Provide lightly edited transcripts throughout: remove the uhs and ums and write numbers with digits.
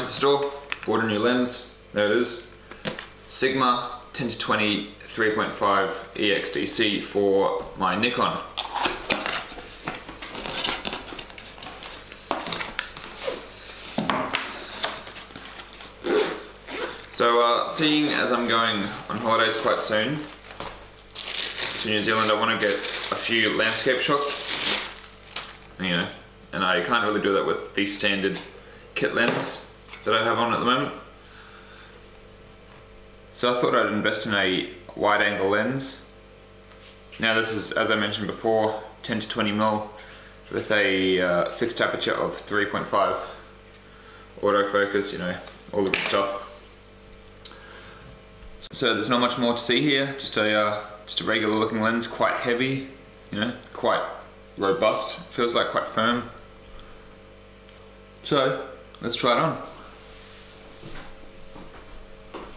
to the store, bought a new lens. There it is. Sigma 10-20 3.5 EXDC for my Nikon. So seeing as I'm going on holidays quite soon to New Zealand, I want to get a few landscape shots, you know, and I can't really do that with the standard kit lens that I have on at the moment. So I thought I'd invest in a wide angle lens. Now this is, as I mentioned before, 10-20mm with a fixed aperture of 3.5, autofocus, you know, all the good stuff. So there's not much more to see here, just a regular looking lens, quite heavy, you know, quite robust, feels like quite firm. So let's try it on.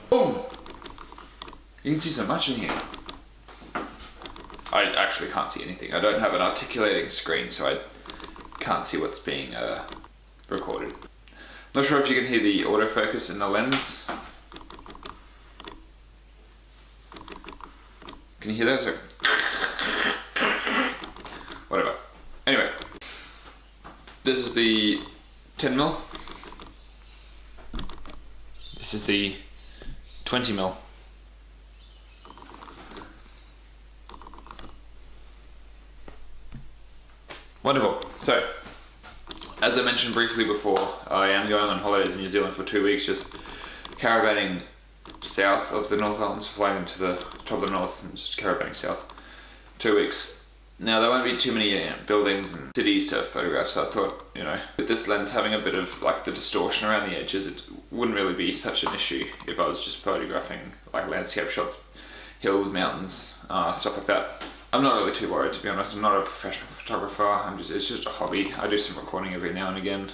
Boom! You can see so much in here. I actually can't see anything. I don't have an articulating screen, so I can't see what's being recorded. Not sure if you can hear the autofocus in the lens. Can you hear that? So, whatever. Anyway, this is the 10mm. This is the 20mm. Wonderful. So, as I mentioned briefly before, I am going on holidays in New Zealand for 2 weeks, just caravanning south of the North Island, flying into the top of the north and just caravanning south. 2 weeks. Now there won't be too many buildings and cities to photograph, so I thought, you know, with this lens having a bit of like the distortion around the edges, it wouldn't really be such an issue if I was just photographing like landscape shots, hills, mountains, stuff like that. I'm not really too worried, to be honest. I'm not a professional photographer. It's just a hobby. I do some recording every now and again.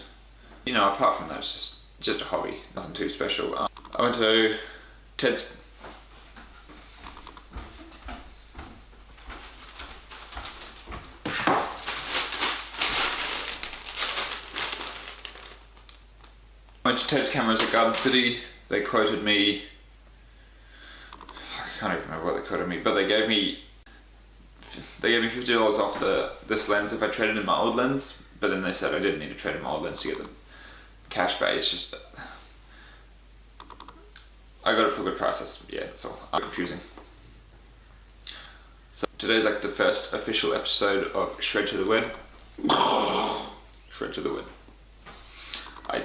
You know, apart from that, it's just a hobby, nothing too special. I went to Ted's. Went to Ted's Cameras at Garden City. They quoted me, I can't even remember what they quoted me, but they gave me $50 off this lens if I traded in my old lens, but then they said I didn't need to trade in my old lens to get the cash back. It's just, I got it for a good price, that's all. Confusing. So today's like the first official episode of Shred to the Wed. Shred to the Wed. I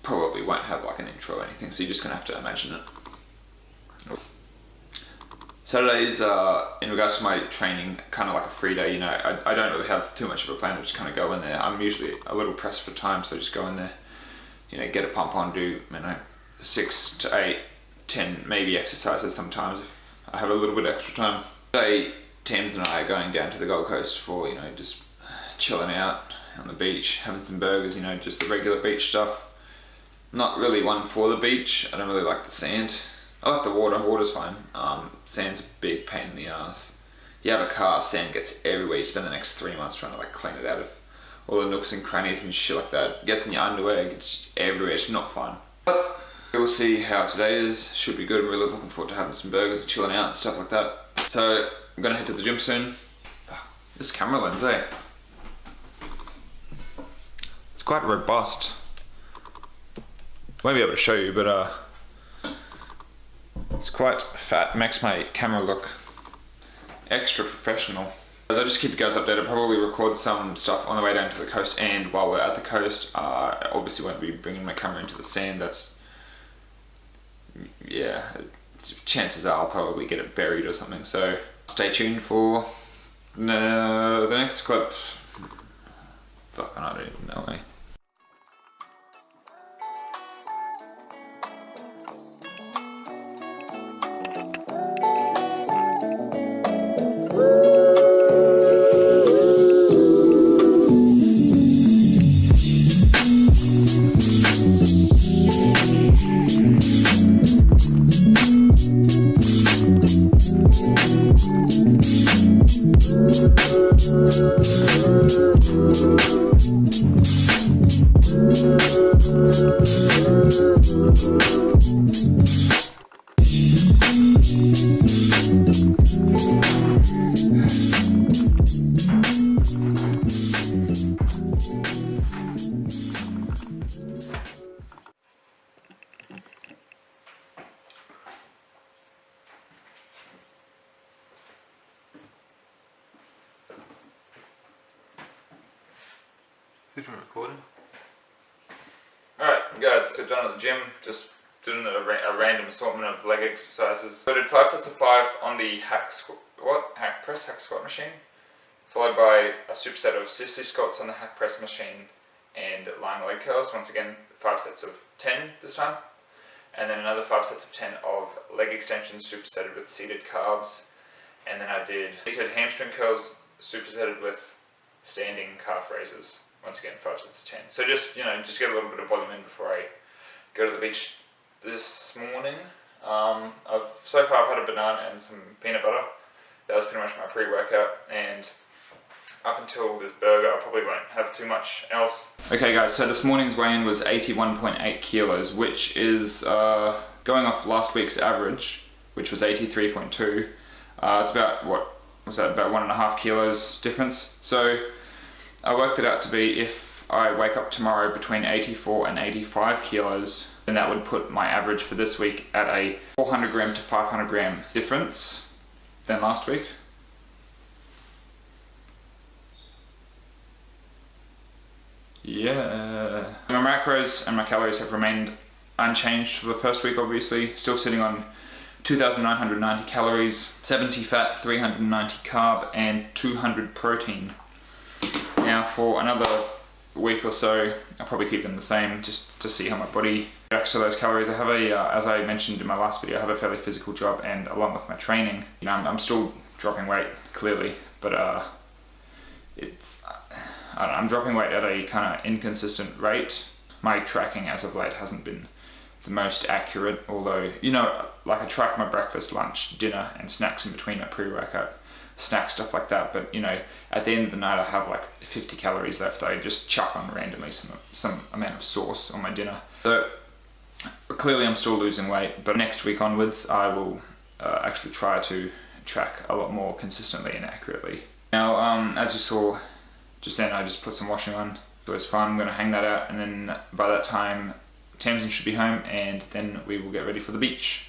probably won't have like an intro or anything, so you're just gonna have to imagine it. Saturdays, in regards to my training, kind of like a free day, you know, I don't really have too much of a plan, I just kind of go in there. I'm usually a little pressed for time, so I just go in there, you know, get a pump on, do, you know, 6 to 8, 10 maybe exercises sometimes if I have a little bit extra time. Today, Tams and I are going down to the Gold Coast for, you know, just chilling out on the beach, having some burgers, you know, just the regular beach stuff. Not really one for the beach. I don't really like the sand. I like the water. Water's fine. Sand's a big pain in the ass. You have a car, sand gets everywhere. You spend the next 3 months trying to like clean it out of all the nooks and crannies and shit like that. It gets in your underwear, it gets everywhere. It's not fun. But we'll see how today is. Should be good. I'm really looking forward to having some burgers and chilling out and stuff like that. So I'm gonna head to the gym soon. This camera lens, eh? It's quite robust. Won't be able to show you, but it's quite fat. Makes my camera look extra professional. As I just keep you guys updated, I'll probably record some stuff on the way down to the coast, and while we're at the coast, I obviously won't be bringing my camera into the sand. That's, yeah, chances are I'll probably get it buried or something, so stay tuned for the next clip. Fuck, I don't even know, eh? See if I'm recording. Alright guys, got done at the gym, just doing a random assortment of leg exercises. So I did 5 sets of 5 on the hack press hack squat machine, followed by a superset of sissy squats on the hack press machine and lying leg curls. Once again, 5 sets of 10 this time. And then another 5 sets of 10 of leg extensions supersetted with seated calves. And then I did seated hamstring curls supersetted with standing calf raises. Once again, 5 sets of 10. So just, just get a little bit of volume in before I go to the beach this morning. So far I've had a banana and some peanut butter. That was pretty much my pre-workout, and up until this burger I probably won't have too much else. Okay guys, so this morning's weigh-in was 81.8 kilos, which is going off last week's average, which was 83.2. It's about, what was that, about 1.5 kilos difference. So I worked it out to be, if I wake up tomorrow between 84 and 85 kilos, then that would put my average for this week at a 400 gram to 500 gram difference than last week. Yeah. My macros and my calories have remained unchanged for the first week, obviously. Still sitting on 2,990 calories, 70 fat, 390 carb, and 200 protein. Now for another week or so, I'll probably keep them the same just to see how my body reacts to those calories. I have as I mentioned in my last video, I have a fairly physical job, and along with my training, I'm still dropping weight, clearly, but I'm dropping weight at a kind of inconsistent rate. My tracking as of late hasn't been the most accurate, although, like I track my breakfast, lunch, dinner, and snacks in between my pre-workout snack, stuff like that, but at the end of the night I have like 50 calories left. I just chuck on randomly some amount of sauce on my dinner. So clearly I'm still losing weight, but next week onwards I will actually try to track a lot more consistently and accurately. Now as you saw just then, I just put some washing on, so it's fine. I'm going to hang that out, and then by that time Tamsin should be home, and then we will get ready for the beach.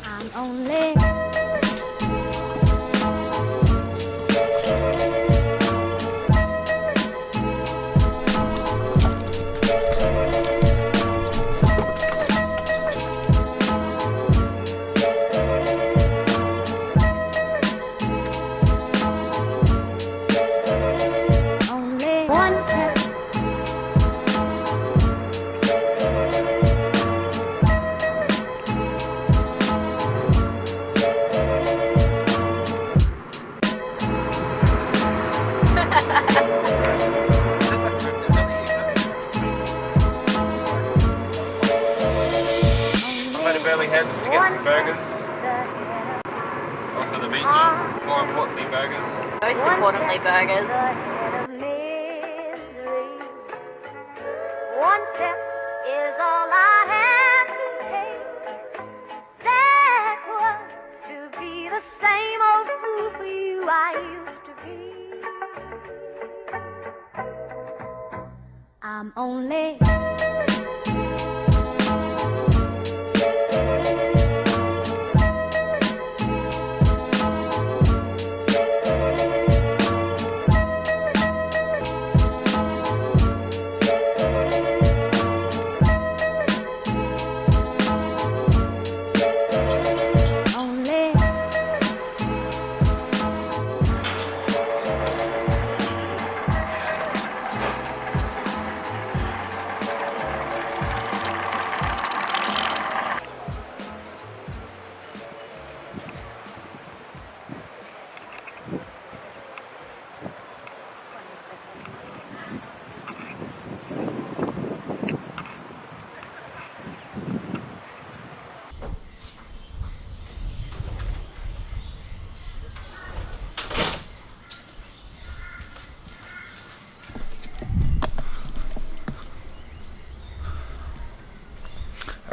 I'm only one step. Heads to get some burgers. Also the beach. More importantly, burgers. Most importantly, burgers. One step is all I have to take. Backwards to be the same old fool for you I used to be. I'm only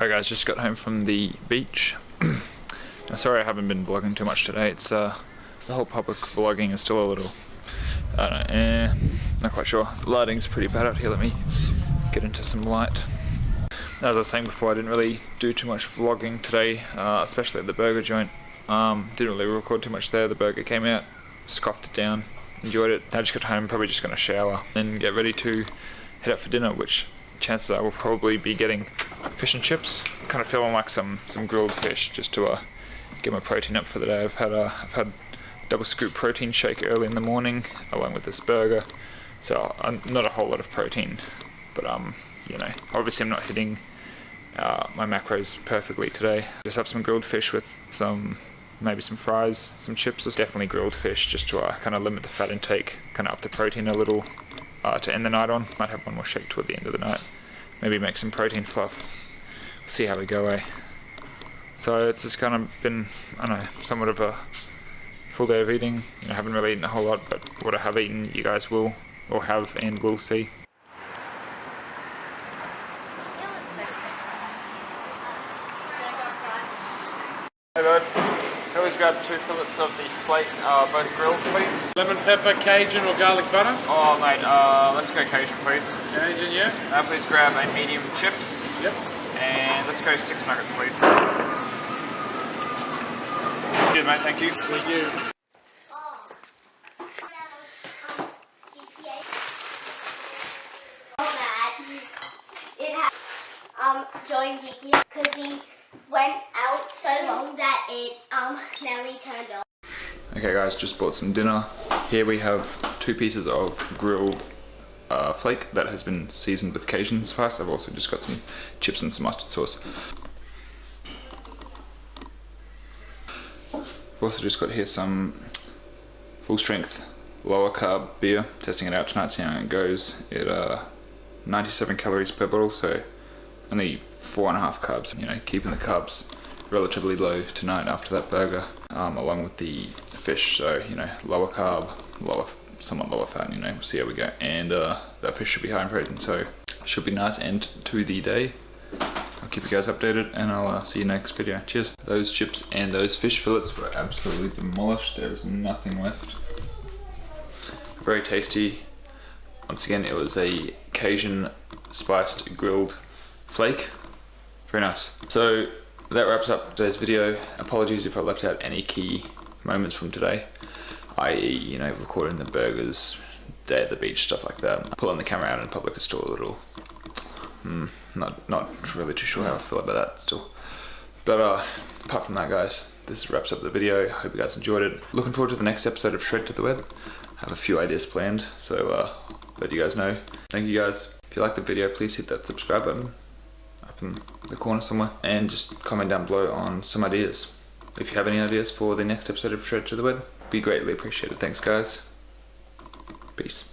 Alright guys, just got home from the beach. Sorry I haven't been vlogging too much today. It's the whole public vlogging is still a little, I don't know, not quite sure. The lighting's pretty bad out here. Let me get into some light. As I was saying before, I didn't really do too much vlogging today, especially at the burger joint. Didn't really record too much there. The burger came out, scoffed it down, enjoyed it. I just got home, probably just gonna shower and get ready to head out for dinner, which chances are we'll probably be getting fish and chips. Kind of feeling like some grilled fish just to get my protein up for the day. I've had double scoop protein shake early in the morning along with this burger, so not a whole lot of protein, but you know, obviously I'm not hitting my macros perfectly today. Just have some grilled fish with maybe some fries, some chips. It's definitely grilled fish just to kind of limit the fat intake, kind of up the protein a little to end the night on. Might have one more shake toward the end of the night. Maybe make some protein fluff. We'll see how we go, So it's just kind of been, I don't know, somewhat of a full day of eating. You know, I haven't really eaten a whole lot, but what I have eaten, you guys will, or have and will see. Hey bud, always grab 2 fillets of the flake, both grilled please. Lemon pepper, Cajun or garlic butter? Oh mate, let's go Cajun please. Cajun, yeah. Please grab a medium chips. Yep. And let's go 6 nuggets please. Good mate, thank you. Thank you. Joined GTA because he went out so long that it nearly turned off. Okay guys, just bought some dinner. Here we have 2 pieces of grilled flake that has been seasoned with Cajun spice. I've also just got some chips and some mustard sauce. I've also just got here some full strength lower carb beer. Testing it out tonight, seeing how it goes. It 97 calories per bottle, so only 4.5 carbs. You know, keeping the carbs relatively low tonight after that burger, along with the fish. So you know, lower carb, somewhat lower fat. You know, we'll see how we go. And that fish should be high in protein, so should be a nice end to the day. I'll keep you guys updated, and I'll see you next video. Cheers. Those chips and those fish fillets were absolutely demolished. There's nothing left. Very tasty. Once again, it was a Cajun spiced grilled flake. Very nice. So that wraps up today's video. Apologies if I left out any key moments from today, i.e., you know, recording the burgers, day at the beach, stuff like that. Pulling the camera out in public is still a little, not really too sure how I feel about that still. But apart from that, guys, this wraps up the video. Hope you guys enjoyed it. Looking forward to the next episode of Shred to the Web. I have a few ideas planned, so let you guys know. Thank you guys. If you liked the video, please hit that subscribe button up in the corner somewhere, and just comment down below on some ideas. If you have any ideas for the next episode of Shred to the Web, be greatly appreciated. Thanks guys. Peace.